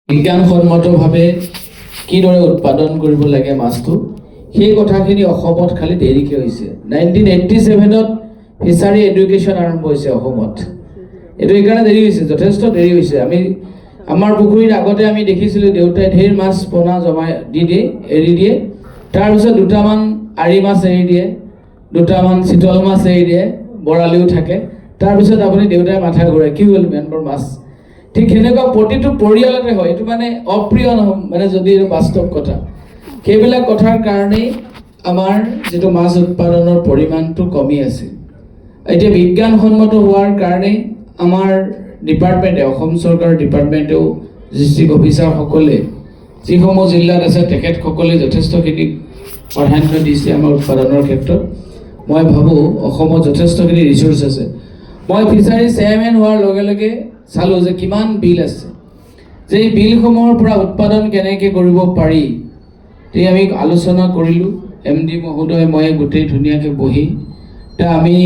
বিজ্ঞানসন্মতভাৱে কিদৰে উৎপাদন কৰিব লাগে মাছটো সেই কথাখিনি অসমত খালি দেৰিকৈ হৈছে 1987ত ফিচাৰী এডুকেশ্যন আৰম্ভ হৈছে অসমত এটো এইকাৰণে দেৰি হৈছে যথেষ্ট দেৰি হৈছে আমি আমাৰ পুখুৰীৰ আগতে আমি দেখিছিলোঁ দেউতাই ঢেৰ মাছ পোনা জমা এৰি দিয়ে তাৰ পিছত দুটামান আৰি মাছ এৰি দিয়ে দুটামান চিতল মাছ এৰি দিয়ে বৰালিও থাকে তাৰ পিছত আপুনি দেউতাই মাথা ঘূৰাই কি হ'ল ইমানবোৰ মাছ ঠিক সেনেকুৱা প্ৰতিটো পৰিয়ালতে হয় এইটো মানে অপ্ৰিয় নহয় মানে যদি বাস্তৱ কথা সেইবিলাক কথাৰ কাৰণেই আমাৰ যেটো মাছ উৎপাদনৰ পৰিমাণটো কমি আছে এতিয়া বিজ্ঞানসন্মত হোৱাৰ কাৰণে আমাৰ ডিপাৰ্টমেণ্টে অসম চৰকাৰৰ ডিপাৰ্টমেণ্টেও ডিষ্ট্ৰিক্ট অফিচাৰসকলে যিসমূহ জিলাত আছে তেখেতসকলে যথেষ্টখিনি প্ৰাধান্য দিছে আমাৰ উৎপাদনৰ ক্ষেত্ৰত মই ভাবোঁ অসমত যথেষ্টখিনি ৰিচোৰ্চ আছে মই ফিচাৰী চেয়াৰমেন হোৱাৰ লগে লগে চালোঁ যে কিমান বিল আছে যে এই বিলসমূহৰ পৰা উৎপাদন কেনেকৈ কৰিব পাৰি তেতিয়া আমি আলোচনা কৰিলোঁ MD মহোদয় মই গোটেই ধুনীয়াকৈ বহি তা আমি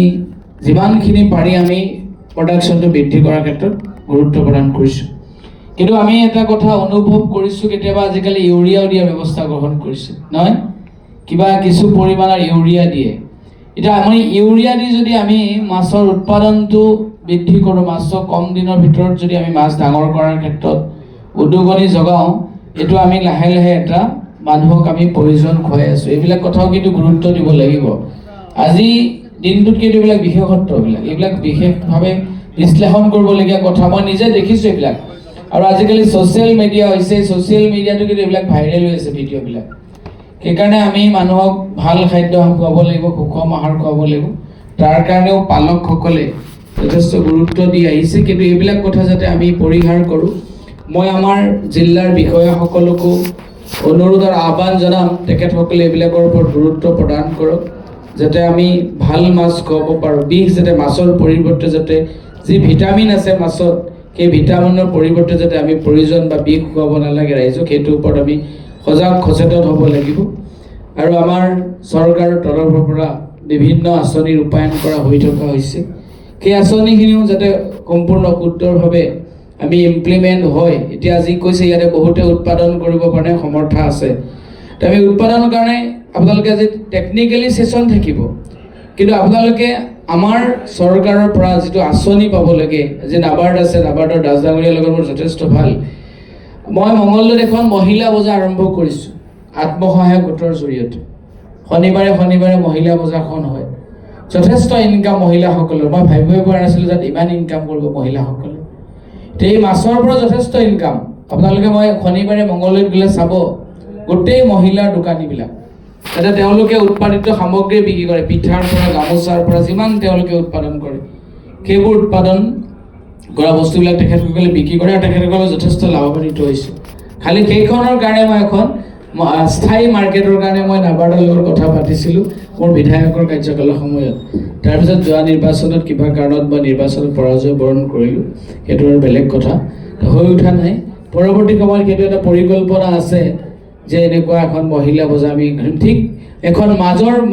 যিমানখিনি পাৰি আমি প্ৰডাকশ্যনটো বৃদ্ধি কৰাৰ ক্ষেত্ৰত গুৰুত্ব প্ৰদান কৰিছোঁ কিন্তু আমি এটা কথা অনুভৱ কৰিছোঁ কেতিয়াবা আজিকালি ইউৰিয়াও দিয়াৰ ব্যৱস্থা গ্ৰহণ কৰিছে নহয় কিবা কিছু পৰিমাণৰ ইউৰিয়া দিয়ে এটা আমি ইউৰিয়া দি যদি আমি মাছৰ উৎপাদনটো বৃদ্ধি কৰোঁ মাছক কম দিনৰ ভিতৰত যদি আমি মাছ ডাঙৰ কৰাৰ ক্ষেত্ৰত উদগনি জগাওঁ এইটো আমি লাহে লাহে এটা মানুহক আমি প্ৰয়োজন খুৱাই আছোঁ এইবিলাক কথাও কিন্তু গুৰুত্ব দিব লাগিব আজি দিনটোত কিন্তু এইবিলাক বিশেষত্ববিলাক এইবিলাক বিশেষভাৱে বিশ্লেষণ কৰিবলগীয়া কথা মই নিজে দেখিছোঁ এইবিলাক আৰু আজিকালি ছ'চিয়েল মিডিয়া হৈছে ছ'চিয়েল মিডিয়াটো কিন্তু এইবিলাক ভাইৰেল হৈ আছে ভিডিঅ'বিলাক সেইকাৰণে আমি মানুহক ভাল খাদ্য খুৱাব লাগিব সুষম আহাৰ খুৱাব লাগিব তাৰ কাৰণেও পালকসকলে যথেষ্ট গুৰুত্ব দি আহিছে কিন্তু এইবিলাক কথা যাতে আমি পৰিহাৰ কৰোঁ মই আমাৰ জিলাৰ বিষয়াসকলকো অনুৰোধ আৰু আহ্বান জনাম তেখেতসকলে এইবিলাকৰ ওপৰত গুৰুত্ব প্ৰদান কৰক যাতে আমি ভাল মাছ খুৱাব পাৰোঁ বিষ যাতে মাছৰ পৰিৱৰ্তে যাতে যি ভিটামিন আছে মাছত সেই ভিটামিনৰ পৰিৱৰ্তে যাতে আমি প্ৰয়োজন বা বিষ খুৱাব নালাগে ৰাইজক সেইটোৰ ওপৰত আমি সজাগ সচেতন হ'ব লাগিব আৰু আমাৰ চৰকাৰৰ তৰফৰ পৰা বিভিন্ন আঁচনি ৰূপায়ণ কৰা হৈ থকা হৈছে সেই আঁচনিখিনিও যাতে সম্পূৰ্ণ শুদ্ধভাৱে আমি ইমপ্লিমেণ্ট হয় এতিয়া আজি কৈছে ইয়াতে বহুতে উৎপাদন কৰিব পাৰে সমৰ্থা আছে তো আমি উৎপাদনৰ কাৰণে আপোনালোকে আজি টেকনিকেলি ছেছন থাকিব কিন্তু আপোনালোকে আমাৰ চৰকাৰৰ পৰা যিটো আঁচনি পাব লাগে যে নাবাৰ্ড আছে নাবাৰ্ডৰ দাস ডাঙৰীয়াৰ লগত মোৰ যথেষ্ট ভাল মই মঙলদৈত এখন মহিলা বজাৰ আৰম্ভ কৰিছোঁ আত্মসহায়ক গোটৰ জৰিয়তে শনিবাৰে মহিলা বজাৰখন হয় যথেষ্ট ইনকাম মহিলাসকলৰ মই ভাবিবই পৰা নাছিলোঁ যাতে ইমান ইনকাম কৰিব মহিলাসকলে এই মাছৰ পৰা যথেষ্ট ইনকাম আপোনালোকে মই শনিবাৰে মঙলদৈত গ'লে চাব গোটেই মহিলাৰ দোকানীবিলাক যাতে তেওঁলোকে উৎপাদিত সামগ্ৰী বিক্ৰী কৰে পিঠাৰ পৰা গামোচাৰ পৰা যিমান তেওঁলোকে উৎপাদন কৰে সেইবোৰ উৎপাদন কৰা বস্তুবিলাক তেখেতসকলে বিক্ৰী কৰে আৰু তেখেতসকলে যথেষ্ট লাভান্বিত হৈছে খালি সেইখনৰ কাৰণে মই এখন স্থায়ী মাৰ্কেটৰ কাৰণে মই নাবাৰ্ডৰ লগত কথা পাতিছিলোঁ মোৰ বিধায়কৰ কাৰ্যকালৰ সময়ত তাৰপিছত যোৱা নিৰ্বাচনত কিবা কাৰণত মই নিৰ্বাচনত পৰাজয় বৰণ কৰিলোঁ সেইটো আৰু বেলেগ কথা হৈ উঠা নাই পৰৱৰ্তী সময়ত সেইটো এটা পৰিকল্পনা আছে যে এনেকুৱা এখন মহিলা বজাৰ আমি ঠিক এখন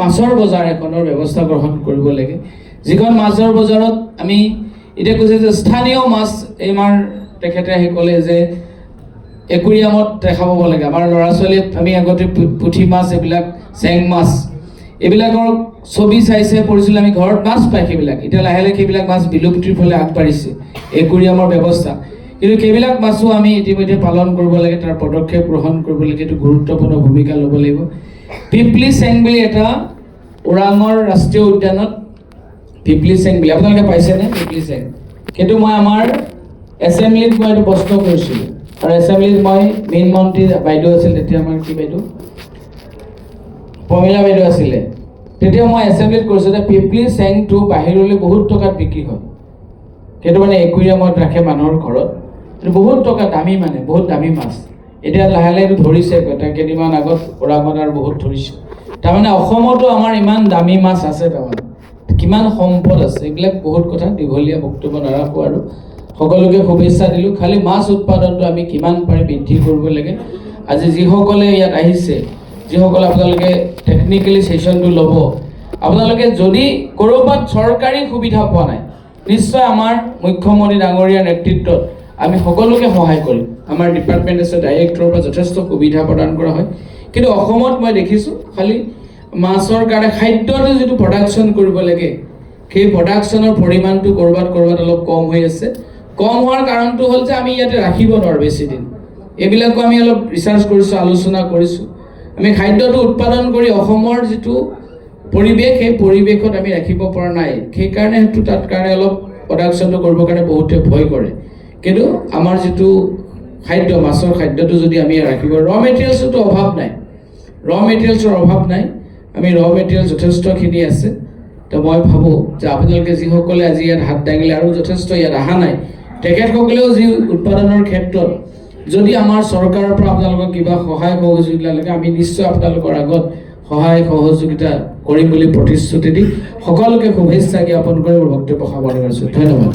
মাছৰ বজাৰ এখনৰ ব্যৱস্থা গ্ৰহণ কৰিব লাগে যিখন মাছৰ বজাৰত আমি এতিয়া কৈছে যে স্থানীয় মাছ আমাৰ তেখেতে আহি ক'লে যে একুৰিয়ামত দেখা পাব লাগে আমাৰ ল'ৰা ছোৱালীয়ে আমি আগতে পুঠি মাছ এইবিলাক চেং মাছ এইবিলাকৰ ছবি চাইছে পঢ়িছিলোঁ আমি ঘৰত মাছ পায় সেইবিলাক এতিয়া লাহে লাহে সেইবিলাক মাছ বিলুপ্তিৰ ফালে আগবাঢ়িছে একুৰিয়ামৰ ব্যৱস্থা কিন্তু সেইবিলাক মাছো আমি ইতিমধ্যে পালন কৰিব লাগে তাৰ পদক্ষেপ গ্ৰহণ কৰিব লাগে এইটো গুৰুত্বপূৰ্ণ ভূমিকা ল'ব লাগিব পিপলি চেং বুলি এটা ওৰাঙৰ ৰাষ্ট্ৰীয় উদ্যানত পিপলি চেং বুলি আপোনালোকে পাইছেনে পিপলি চেং সেইটো মই আমাৰ এছেম্বলিত মই এইটো প্ৰশ্ন কৰিছিলোঁ আৰু এছেম্বলিত মই মেইন মন্ত্ৰী বাইদেউ আছিল তেতিয়া আমাৰ কি বাইদেউ প্ৰমীলা বাইদেউ আছিলে তেতিয়া মই এছেম্বলিত কৈছোঁ যে পিপলি চেংটো বাহিৰলৈ বহুত টকাত বিক্ৰী হয় সেইটো মানে একুৰিয়ামত ৰাখে মানুহৰ ঘৰত এইটো বহুত টকা দামী মানে বহুত দামী মাছ এতিয়া লাহে লাহে এইটো ধৰিছে কেইদিনমান আগত ওৰাঙত আৰু বহুত ধৰিছে তাৰমানে অসমতো আমাৰ ইমান দামী মাছ আছে তাৰমানে কিমান সম্পদ আছে এইবিলাক বহুত কথা দীঘলীয়া বক্তব্য নাৰাখোঁ আৰু সকলোকে শুভেচ্ছা দিলোঁ খালি মাছ উৎপাদনটো আমি কিমান পাৰি বৃদ্ধি কৰিব লাগে আজি যিসকলে ইয়াত আহিছে যিসকলে আপোনালোকে টেকনিকেলি ছেছনটো ল'ব আপোনালোকে যদি ক'ৰবাত চৰকাৰী সুবিধা পোৱা নাই নিশ্চয় আমাৰ মুখ্যমন্ত্ৰী ডাঙৰীয়াৰ নেতৃত্বত আমি সকলোকে সহায় কৰিম আমাৰ ডিপাৰ্টমেণ্ট আছে, ডাইৰেক্টৰৰ পৰা যথেষ্ট সুবিধা প্ৰদান কৰা হয়। কিন্তু অসমত মই দেখিছোঁ খালি মাছৰ কাৰণে খাদ্যটো যিটো প্ৰডাকশ্যন কৰিব লাগে সেই প্ৰডাকশ্যনৰ পৰিমাণটো ক'ৰবাত অলপ কম হৈ আছে। কম হোৱাৰ কাৰণটো হ'ল যে আমি ইয়াতে ৰাখিব নোৱাৰোঁ বেছিদিন। এইবিলাকো আমি অলপ ৰিচাৰ্চ কৰিছোঁ, আলোচনা কৰিছোঁ। আমি খাদ্যটো উৎপাদন কৰি অসমৰ যিটো পৰিৱেশ সেই পৰিৱেশত আমি ৰাখিব পৰা নাই। সেইকাৰণে সেইটো তাত কাৰণে অলপ প্ৰডাকশ্যনটো কৰিবৰ কাৰণে বহুতে ভয় কৰে। কিন্তু আমাৰ যিটো খাদ্য, মাছৰ খাদ্যটো যদি আমি ৰাখিব, ৰ মেটেৰিয়েলছতো অভাৱ নাই, আমি ৰ মেটেৰিয়েল যথেষ্টখিনি আছে। তো মই ভাবোঁ যে আপোনালোকে যিসকলে আজি ইয়াত হাত দাঙিলে আৰু যথেষ্ট ইয়াত অহা নাই, তেখেতসকলেও যি উৎপাদনৰ ক্ষেত্ৰত যদি আমাৰ চৰকাৰৰ পৰা আপোনালোকক কিবা সহায় সহযোগিতা লাগে, আমি নিশ্চয় আপোনালোকৰ আগত সহায় সহযোগিতা কৰিম বুলি প্ৰতিশ্ৰুতি দি সকলোকে শুভেচ্ছা জ্ঞাপন কৰি মোৰ বক্তব্য সামৰণি মাৰিছোঁ। ধন্যবাদ।